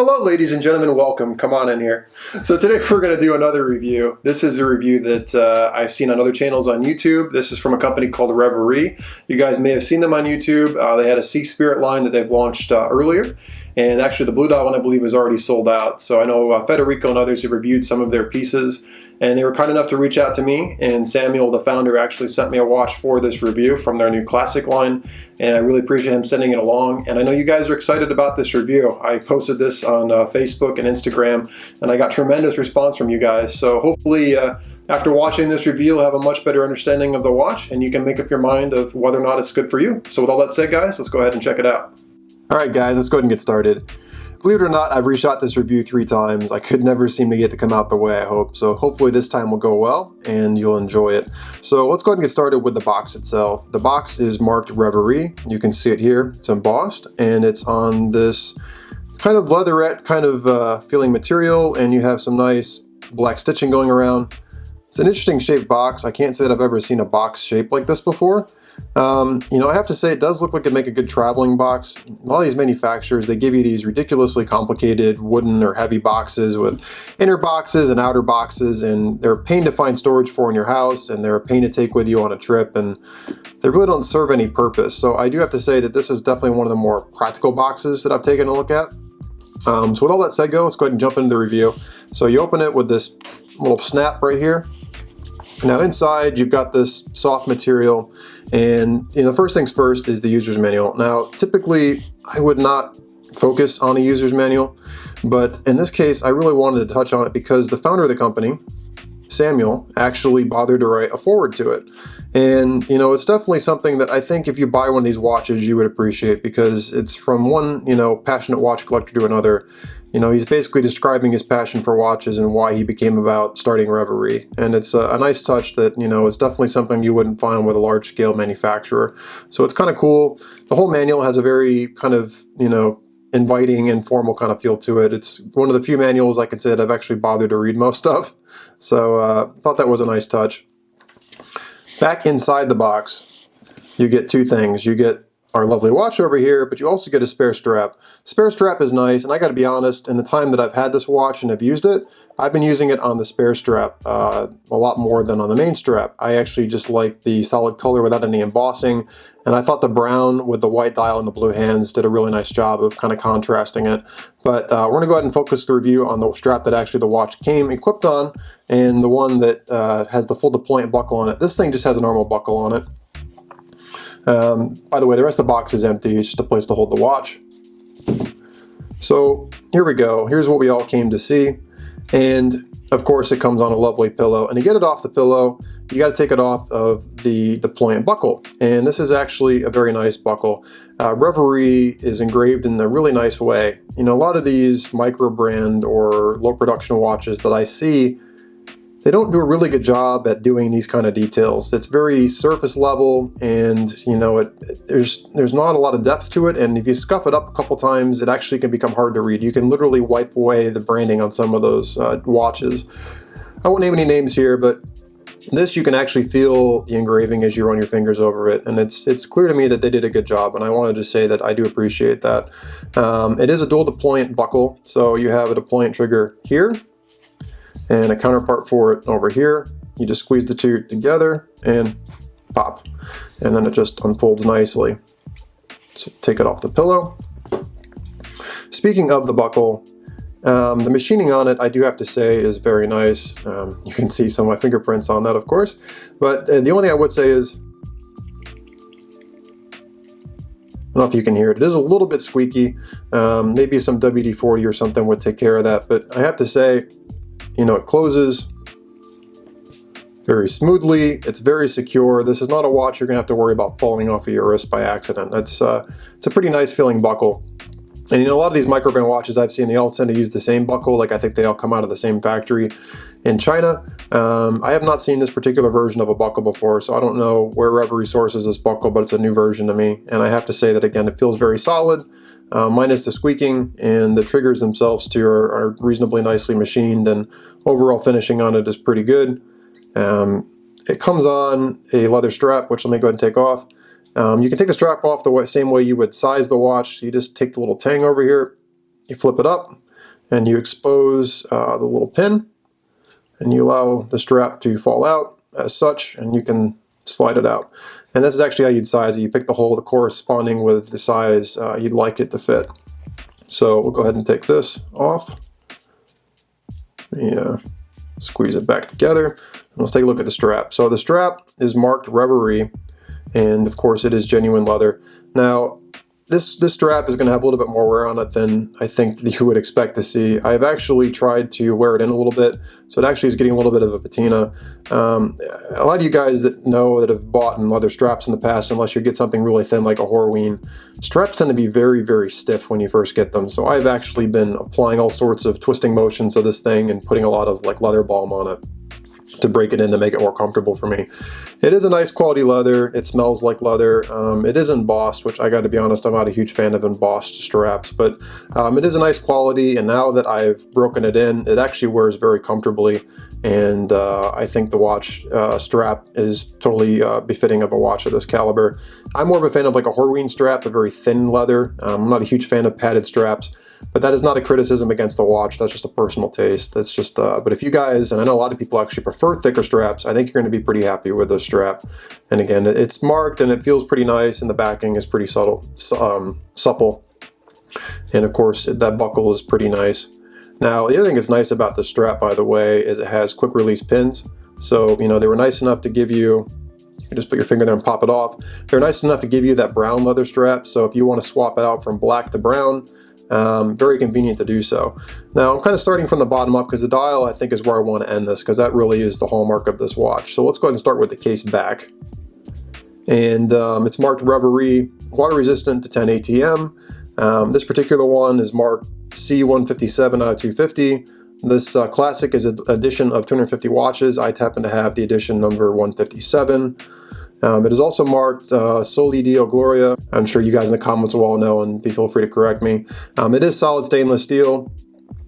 Hello ladies and gentlemen, welcome. Come on in here. So today we're going to do another review. This is a review that I've seen on other channels on YouTube. This is from a company called Reverie. You guys may have seen them on YouTube. They had a Sea Spirit line that they've launched earlier. And actually the Blue Dot one I believe is already sold out. So I know Federico and others have reviewed some of their pieces. And they were kind enough to reach out to me. And Samuel, the founder, actually sent me a watch for this review from their new classic line. And I really appreciate him sending it along. And I know you guys are excited about this review. I posted this on Facebook and Instagram, and I got tremendous response from you guys. So hopefully after watching this review, you'll have a much better understanding of the watch, and you can make up your mind of whether or not it's good for you. So with all that said, guys, let's go ahead and check it out. All right, guys, let's go ahead and get started. Believe it or not, I've reshot this review 3 times. I could never seem to get it to come out the way I hope. So hopefully this time will go well and you'll enjoy it. So let's go ahead and get started with the box itself. The box is marked Reverie. You can see it here. It's embossed and it's on this kind of leatherette kind of feeling material, and you have some nice black stitching going around. It's an interesting shaped box. I can't say that I've ever seen a box shaped like this before. I have to say it does look like it'd make a good traveling box. A lot of these manufacturers, they give you these ridiculously complicated wooden or heavy boxes with inner boxes and outer boxes, and they're a pain to find storage for in your house, and they're a pain to take with you on a trip, and they really don't serve any purpose. So I do have to say that this is definitely one of the more practical boxes that I've taken a look at. So with all that said, let's go ahead and jump into the review. So you open it with this little snap right here. Now inside you've got this soft material, and the first things first is the user's manual. Now typically I would not focus on a user's manual, but in this case I really wanted to touch on it because the founder of the company, Samuel, actually bothered to write a foreword to it. And it's definitely something that I think if you buy one of these watches you would appreciate, because it's from one passionate watch collector to another. He's basically describing his passion for watches and why he became about starting Reverie. And it's a nice touch that, it's definitely something you wouldn't find with a large-scale manufacturer. So it's kind of cool. The whole manual has a very kind of, inviting and formal kind of feel to it. It's one of the few manuals I can say that I've actually bothered to read most of. So I thought that was a nice touch. Back inside the box, you get 2 things. You get our lovely watch over here, but you also get a spare strap. Spare strap is nice, and I gotta be honest, in the time that I've had this watch and have used it, I've been using it on the spare strap a lot more than on the main strap. I actually just like the solid color without any embossing, and I thought the brown with the white dial and the blue hands did a really nice job of kind of contrasting it. But we're gonna go ahead and focus the review on the strap that actually the watch came equipped on, and the one that has the full deployment buckle on it. This thing just has a normal buckle on it. By the way, the rest of the box is empty. It's just a place to hold the watch. So here we go. Here's what we all came to see. And of course it comes on a lovely pillow. And to get it off the pillow, you got to take it off of the deployment buckle. And this is actually a very nice buckle. Reverie is engraved in a really nice way. A lot of these micro brand or low production watches that I see, they don't do a really good job at doing these kind of details. It's very surface level, and there's not a lot of depth to it, and if you scuff it up a couple times, it actually can become hard to read. You can literally wipe away the branding on some of those watches. I won't name any names here, but this you can actually feel the engraving as you run your fingers over it, and it's clear to me that they did a good job, and I wanted to say that I do appreciate that. It is a dual deployment buckle, so you have a deployment trigger here, and a counterpart for it over here. You just squeeze the 2 together and pop, and then it just unfolds nicely. So take it off the pillow. Speaking of the buckle, the machining on it, I do have to say, is very nice. You can see some of my fingerprints on that, of course, but the only thing I would say is, I don't know if you can hear it. It is a little bit squeaky. Maybe some WD-40 or something would take care of that, but I have to say, it closes very smoothly. It's very secure. This is not a watch you're going to have to worry about falling off of your wrist by accident. It's a pretty nice feeling buckle. And a lot of these microbrand watches I've seen, they all tend to use the same buckle. Like I think they all come out of the same factory in China. I have not seen this particular version of a buckle before, so I don't know where Reverie sources this buckle, but it's a new version to me. And I have to say that, again, it feels very solid. Minus the squeaking, and the triggers themselves too are reasonably nicely machined, and overall finishing on it is pretty good. It comes on a leather strap, which let me go ahead and take off. You can take the strap off the same way you would size the watch. You just take the little tang over here, you flip it up, and you expose the little pin, and you allow the strap to fall out as such, and you can slide it out. And this is actually how you'd size it. You pick the hole corresponding with the size you'd like it to fit. So we'll go ahead and take this off. Squeeze it back together. And let's take a look at the strap. So the strap is marked Reverie, and of course it is genuine leather. Now, this strap is going to have a little bit more wear on it than I think you would expect to see. I've actually tried to wear it in a little bit, so it actually is getting a little bit of a patina. A lot of you guys that have bought in leather straps in the past, unless you get something really thin like a Horween, straps tend to be very, very stiff when you first get them. So I've actually been applying all sorts of twisting motions of this thing and putting a lot of like leather balm on it to break it in to make it more comfortable for me. It is a nice quality leather. It smells like leather. It is embossed, which I got to be honest, I'm not a huge fan of embossed straps, but it is a nice quality, and now that I've broken it in, it actually wears very comfortably, and I think the watch strap is totally befitting of a watch of this caliber. I'm more of a fan of like a Horween strap, a very thin leather. I'm not a huge fan of padded straps. But that is not a criticism against the watch. That's just a personal taste. That's just, but if you guys, and I know a lot of people actually prefer thicker straps, I think you're going to be pretty happy with this strap. And again, it's marked and it feels pretty nice, and the backing is pretty supple. And of course, that buckle is pretty nice. Now, the other thing that's nice about this strap, by the way, is it has quick release pins. So, they were nice enough to give you just put your finger there and pop it off. They're nice enough to give you that brown leather strap. So if you want to swap it out from black to brown, very convenient to do so. Now, I'm kind of starting from the bottom up because the dial, I think, is where I want to end this, because that really is the hallmark of this watch. So let's go ahead and start with the case back. And it's marked Reverie, water resistant to 10 ATM. This particular one is marked C157 out of 250. This classic is an edition of 250 watches. I happen to have the edition number 157. It is also marked Soli Dio Gloria. I'm sure you guys in the comments will all know, and feel free to correct me. It is solid stainless steel,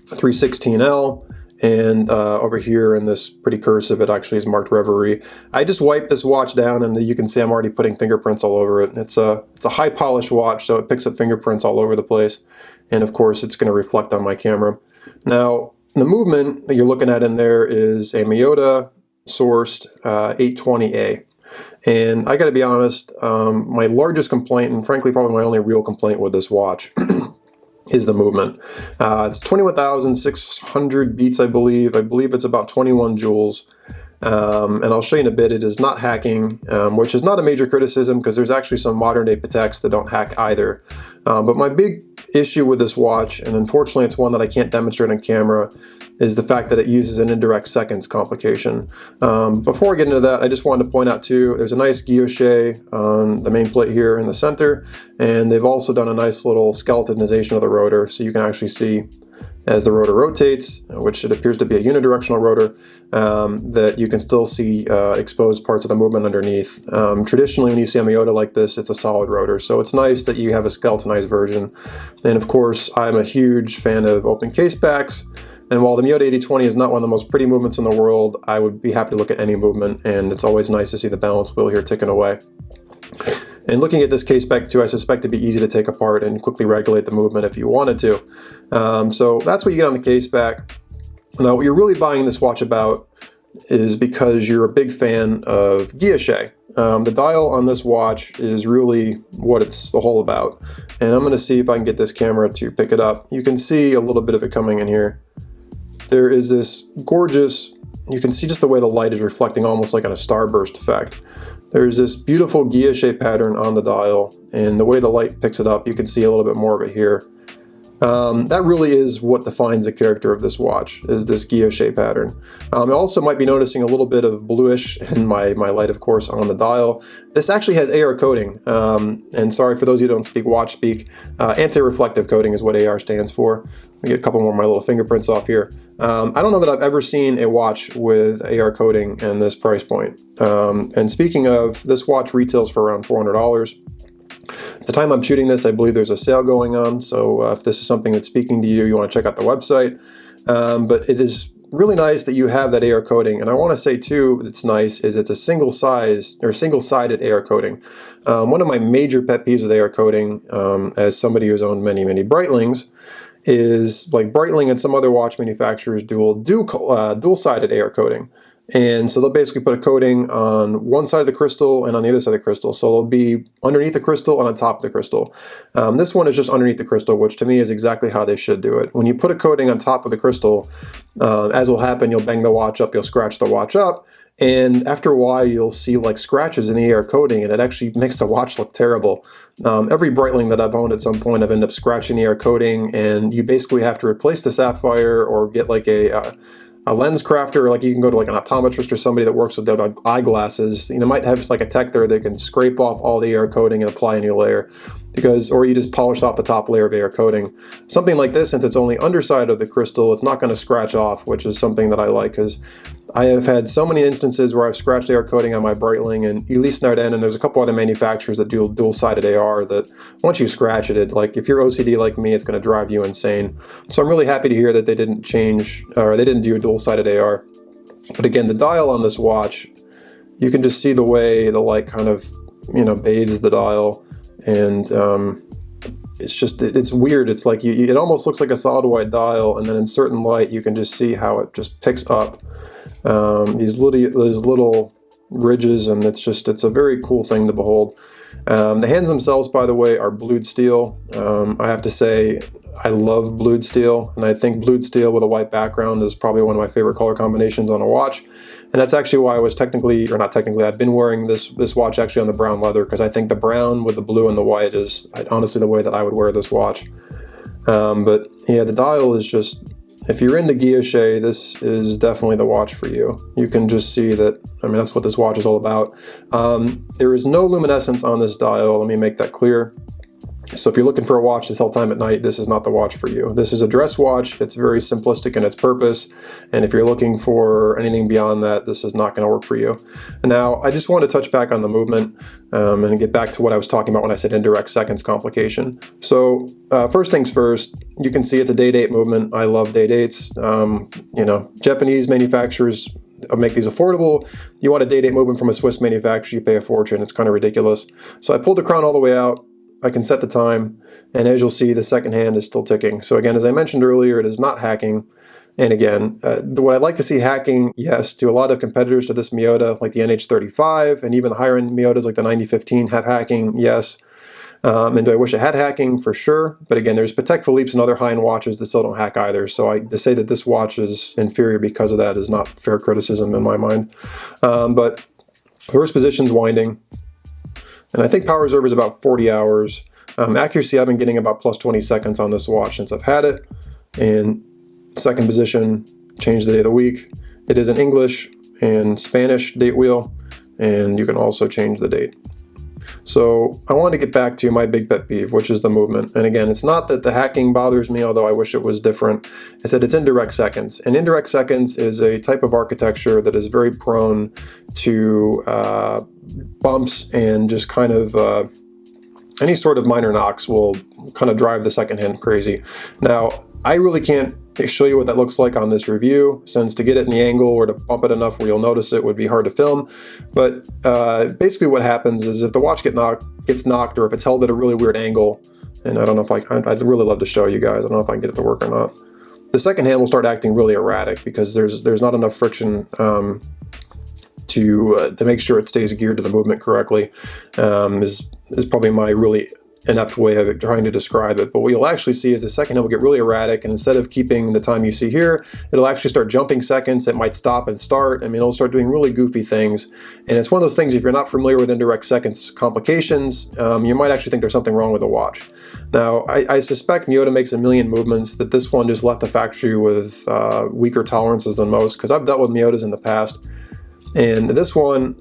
316L, and over here in this pretty cursive, it actually is marked Reverie. I just wiped this watch down, and you can see I'm already putting fingerprints all over it. It's a high polish watch, so it picks up fingerprints all over the place, and of course, it's going to reflect on my camera. Now, the movement that you're looking at in there is a Miyota sourced 820A. And I got to be honest, my largest complaint, and frankly probably my only real complaint with this watch, is the movement. It's 21,600 beats, I believe. I believe it's about 21 joules. And I'll show you in a bit, it is not hacking, which is not a major criticism because there's actually some modern day Pateks that don't hack either. But my big issue with this watch, and unfortunately it's one that I can't demonstrate on camera, is the fact that it uses an indirect seconds complication. Before I get into that, I just wanted to point out too, there's a nice guilloché on the main plate here in the center, and they've also done a nice little skeletonization of the rotor, so you can actually see as the rotor rotates, which it appears to be a unidirectional rotor, that you can still see exposed parts of the movement underneath. Traditionally, when you see a Miyota like this, it's a solid rotor, so it's nice that you have a skeletonized version. And of course, I'm a huge fan of open case backs, and while the Miyota 8020 is not one of the most pretty movements in the world, I would be happy to look at any movement, and it's always nice to see the balance wheel here ticking away. And looking at this case back too, I suspect it'd be easy to take apart and quickly regulate the movement if you wanted to. So that's what you get on the case back. Now, what you're really buying this watch about is because you're a big fan of Guilloché. The dial on this watch is really what it's the whole about. And I'm going to see if I can get this camera to pick it up. You can see a little bit of it coming in here. There is this gorgeous, you can see just the way the light is reflecting almost like on a starburst effect. There's this beautiful guilloché pattern on the dial, and the way the light picks it up, you can see a little bit more of it here. That really is what defines the character of this watch, is this guilloché pattern. I also might be noticing a little bit of bluish in my light, of course, on the dial. This actually has AR coating, and sorry for those who don't speak watch speak, anti-reflective coating is what AR stands for. Let me get a couple more of my little fingerprints off here. I don't know that I've ever seen a watch with AR coating in this price point. And speaking of, this watch retails for around $400. At the time I'm shooting this, I believe there's a sale going on, so if this is something that's speaking to you, you want to check out the website. But it is really nice that you have that AR coating, and I want to say too, that's nice, is it's a single-sided AR coating. One of my major pet peeves with AR coating, as somebody who's owned many Breitlings, is like Breitling and some other watch manufacturers do dual-sided AR coating. And so they'll basically put a coating on one side of the crystal and on the other side of the crystal. So they'll be underneath the crystal and on top of the crystal. This one is just underneath the crystal, which to me is exactly how they should do it. When you put a coating on top of the crystal, as will happen, you'll bang the watch up, you'll scratch the watch up, and after a while you'll see like scratches in the AR coating, and it actually makes the watch look terrible. Every Breitling that I've owned at some point, I've ended up scratching the AR coating, and you basically have to replace the sapphire or get like a lens crafter, or like you can go to like an optometrist or somebody that works with their eyeglasses. You know, might have like a tech there that can scrape off all the AR coating and apply a new layer, or you just polish off the top layer of AR coating. Something like this, since it's only underside of the crystal, it's not going to scratch off, which is something that I like, because I have had so many instances where I've scratched AR coating on my Breitling, and at least Mondaine, and there's a couple other manufacturers that do dual-sided AR that once you scratch it, like if you're OCD like me, it's going to drive you insane. So I'm really happy to hear that they didn't change, or they didn't do a dual-sided AR. But again, the dial on this watch, you can just see the way the light kind of, bathes the dial, and it's weird. It's like it almost looks like a solid white dial, and then in certain light, you can just see how it just picks up these little ridges, and it's a very cool thing to behold. The hands themselves, by the way, are blued steel. I have to say, I love blued steel, and I think blued steel with a white background is probably one of my favorite color combinations on a watch. And that's actually why I was I've been wearing this watch actually on the brown leather, because I think the brown with the blue and the white is honestly the way that I would wear this watch. But yeah, the dial is just, if you're into Guilloché, this is definitely the watch for you. You can just see that, that's what this watch is all about. There is no luminescence on this dial, let me make that clear. So if you're looking for a watch to tell time at night, this is not the watch for you. This is a dress watch. It's very simplistic in its purpose. And if you're looking for anything beyond that, this is not going to work for you. And now, I just want to touch back on the movement and get back to what I was talking about when I said indirect seconds complication. So first things first, you can see it's a day-date movement. I love day-dates. Japanese manufacturers make these affordable. You want a day-date movement from a Swiss manufacturer, you pay a fortune. It's kind of ridiculous. So I pulled the crown all the way out. I can set the time, and as you'll see, the second hand is still ticking. So again, as I mentioned earlier, it is not hacking. And again, what I'd like to see hacking, yes, to a lot of competitors to this Miyota, like the NH35, and even the higher-end Miyotas like the 9015 have hacking, yes. And do I wish it had hacking? For sure. But again, there's Patek Philippe's and other high-end watches that still don't hack either. So to say that this watch is inferior because of that is not fair criticism in my mind. But first position's winding. And I think power reserve is about 40 hours. Accuracy, I've been getting about plus 20 seconds on this watch since I've had it. And second position, change the day of the week. It is an English and Spanish date wheel, and you can also change the date. So I want to get back to my big pet peeve, which is the movement. And again, it's not that the hacking bothers me, although I wish it was different. It's that it's indirect seconds. And indirect seconds is a type of architecture that is very prone to bumps, and just kind of any sort of minor knocks will kind of drive the second hand crazy. Now, I really can't show you what that looks like on this review, since to get it in the angle or to bump it enough where you'll notice it would be hard to film. But basically what happens is if the watch gets knocked, or if it's held at a really weird angle, and I don't know if I'd really love to show you guys, I don't know if I can get it to work or not. The second hand will start acting really erratic because there's not enough friction to make sure it stays geared to the movement correctly, is probably my really inept way of trying to describe it. But what you'll actually see is the second hand will get really erratic, and instead of keeping the time you see here, it'll actually start jumping seconds. It might stop and start. It'll start doing really goofy things. And it's one of those things, if you're not familiar with indirect seconds complications, you might actually think there's something wrong with the watch. Now, I suspect Miyota makes a million movements, that this one just left the factory with weaker tolerances than most, because I've dealt with Miyotas in the past. And this one,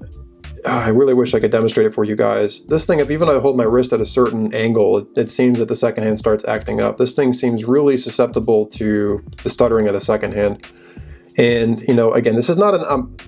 I really wish I could demonstrate it for you guys. This thing, if even I hold my wrist at a certain angle, it seems that the second hand starts acting up. This thing seems really susceptible to the stuttering of the second hand. And, again, this is not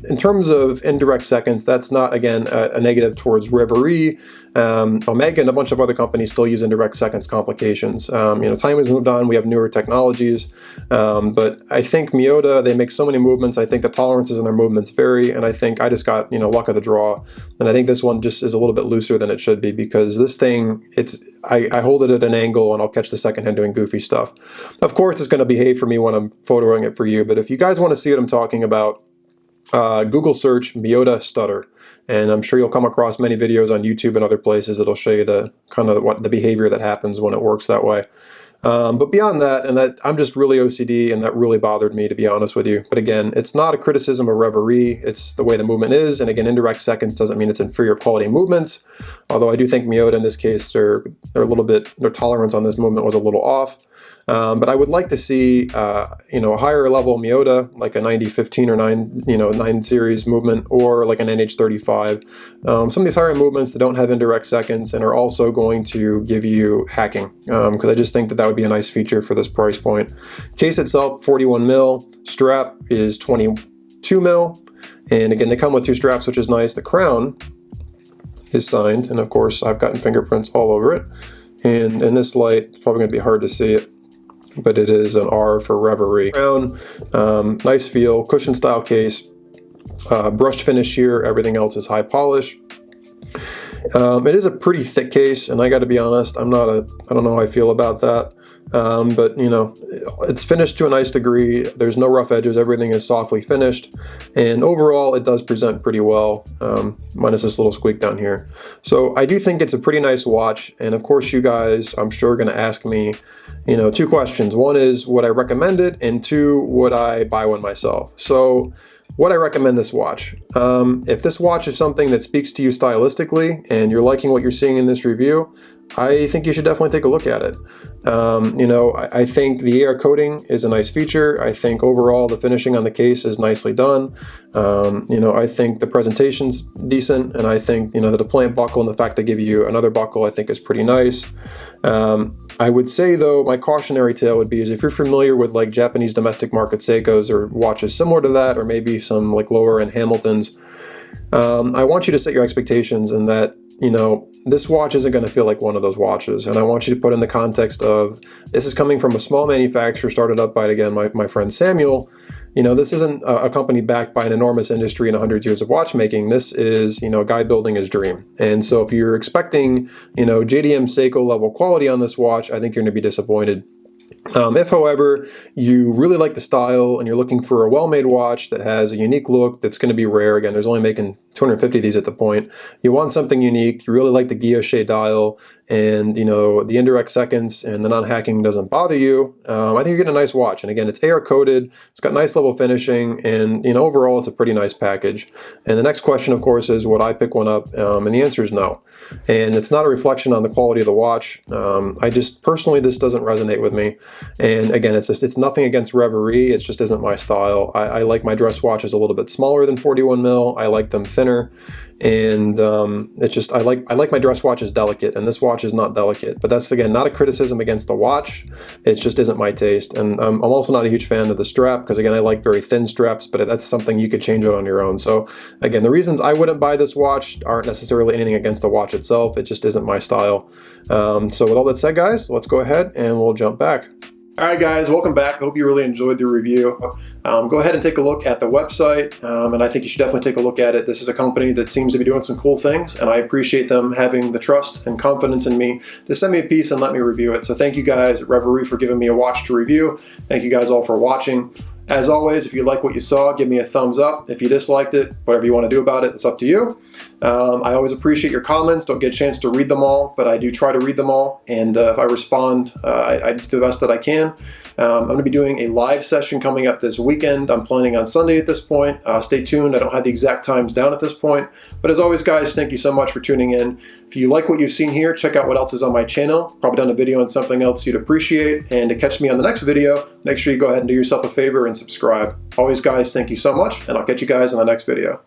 in terms of indirect seconds, that's not, again, a negative towards Reverie. Omega and a bunch of other companies still use indirect seconds complications. Time has moved on. We have newer technologies. But I think Miyota, they make so many movements. I think the tolerances in their movements vary. And I think I just got, luck of the draw. And I think this one just is a little bit looser than it should be, because this thing, I hold it at an angle and I'll catch the second hand doing goofy stuff. Of course, it's going to behave for me when I'm photoing it for you. But if you guys want to see what I'm talking about, Google search Miyota stutter, and I'm sure you'll come across many videos on YouTube and other places that'll show you the kind of what the behavior that happens when it works that way. But beyond that, and that I'm just really OCD, and that really bothered me, to be honest with you. But again, it's not a criticism of Reverie. It's the way the movement is. And again, indirect seconds doesn't mean it's inferior quality movements. Although I do think Miyota in this case, their tolerance on this movement was a little off. But I would like to see, a higher level Miyota, like a 9015 or 9 series movement, or like an NH35. Some of these higher movements that don't have indirect seconds and are also going to give you hacking, because I just think that would be a nice feature for this price point. Case itself, 41 mil. Strap is 22 mil. And again, they come with 2 straps, which is nice. The crown is signed, and of course, I've gotten fingerprints all over it. And in this light, it's probably going to be hard to see it, but it is an R for Reverie. Crown, nice feel, cushion style case, brushed finish here, everything else is high polish. It is a pretty thick case, and I got to be honest, I don't know how I feel about that. But it's finished to a nice degree. There's no rough edges. Everything is softly finished, and overall it does present pretty well, minus this little squeak down here. So I do think it's a pretty nice watch. And of course, you guys, I'm sure, are going to ask me, 2 questions. One is, would I recommend it? And 2, would I buy one myself? So would I recommend this watch? If this watch is something that speaks to you stylistically and you're liking what you're seeing in this review, I think you should definitely take a look at it. I think the air coating is a nice feature. I think overall the finishing on the case is nicely done. I think the presentation's decent, and I think, the deployment buckle and the fact they give you another buckle, I think is pretty nice. I would say, though, my cautionary tale would be is if you're familiar with like Japanese domestic market Seikos or watches similar to that, or maybe some like lower end Hamiltons, I want you to set your expectations in that, this watch isn't going to feel like one of those watches. And I want you to put in the context of, this is coming from a small manufacturer started up by, again, my friend Samuel. This isn't a company backed by an enormous industry and 100 years of watchmaking. This is, a guy building his dream. And so if you're expecting, JDM Seiko level quality on this watch, I think you're going to be disappointed. If, however, you really like the style and you're looking for a well-made watch that has a unique look that's going to be rare, again, there's only making 250 of these at the point. You want something unique. You really like the Guilloché dial, and the indirect seconds and the non-hacking doesn't bother you. I think you're getting a nice watch. And again, it's air coated. It's got nice level finishing, and overall, it's a pretty nice package. And the next question, of course, is would I pick one up? And the answer is no. And it's not a reflection on the quality of the watch. I just personally, this doesn't resonate with me. And again, it's nothing against Reverie. It just isn't my style. I like my dress watches a little bit smaller than 41 mil. I like them thinner, and it's just I like my dress watches delicate, and this watch is not delicate. But that's, again, not a criticism against the watch. It just isn't my taste. And I'm also not a huge fan of the strap, because again, I like very thin straps, but that's something you could change out on your own. So again, the reasons I wouldn't buy this watch aren't necessarily anything against the watch itself. It just isn't my style. So with all that said, guys, let's go ahead and we'll jump back. All right, guys, welcome back. Hope you really enjoyed the review. Go ahead and take a look at the website, and I think you should definitely take a look at it. This is a company that seems to be doing some cool things, and I appreciate them having the trust and confidence in me to send me a piece and let me review it. So thank you guys at Reverie for giving me a watch to review. Thank you guys all for watching. As always, if you like what you saw, give me a thumbs up. If you disliked it, whatever you want to do about it, it's up to you. I always appreciate your comments. Don't get a chance to read them all, but I do try to read them all. And if I respond, I do the best that I can. I'm going to be doing a live session coming up this weekend. I'm planning on Sunday at this point. Stay tuned. I don't have the exact times down at this point. But as always, guys, thank you so much for tuning in. If you like what you've seen here, check out what else is on my channel. Probably done a video on something else you'd appreciate. And to catch me on the next video, make sure you go ahead and do yourself a favor and subscribe. Always, guys, thank you so much, and I'll catch you guys in the next video.